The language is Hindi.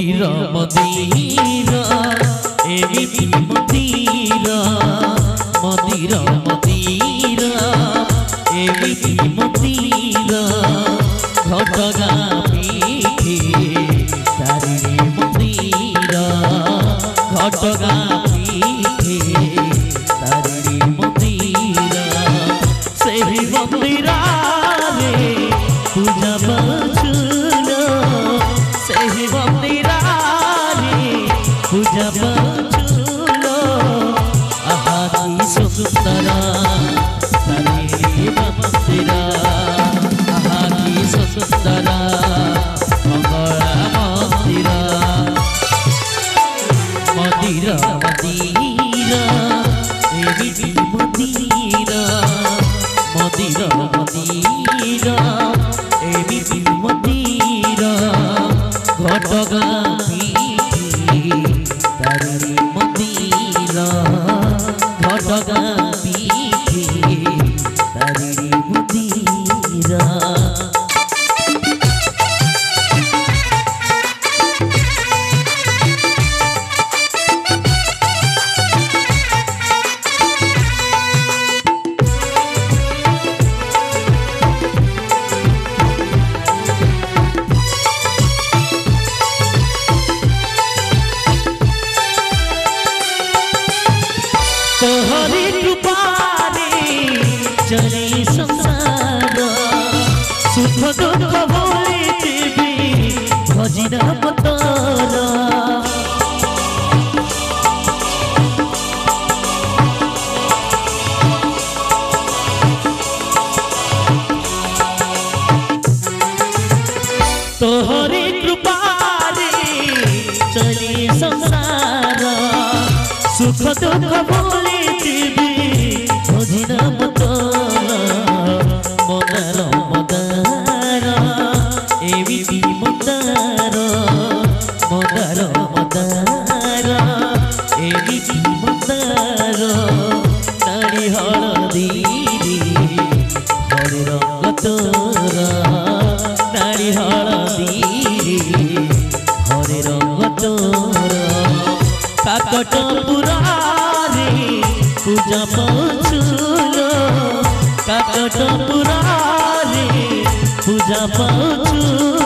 मदिरा मदिरा एमिति मदिरा मदिरा मदिरा एमिति मदिरा घटगा पीठे तारिणी मदिरा घटगा पीठे तारिणी मदिरा सेहि मदिरा रे पूजा बचुन सेहि मदिरा रे पूजा बचुन आहा की सुंदर तारिणी मदिरा आहा की सुंदर मंगला मदिरा मदिरा मदिरा एमिति मदिरा मदिरा मदिरा एमिति मदिरा घटगा पीठे तारिणी मदिरा घटगा पीठे तारिणी मदिरा तोहरी कृपारे चले संसार सुख दुख भोले देवी भजिना मतारा तोहरी कृपारे चले संसार सुख दुख भोले देवी भजिना मतारा मदार मदार एमिति मदार मदार मदार एमिति मदार नाड़ी हलदी हरे रंग तोरा नाड़ी हलदी हरे रंग तोरा काकटपुरा रे पूजा पचुल काकटपुरा रे पूजा पचुल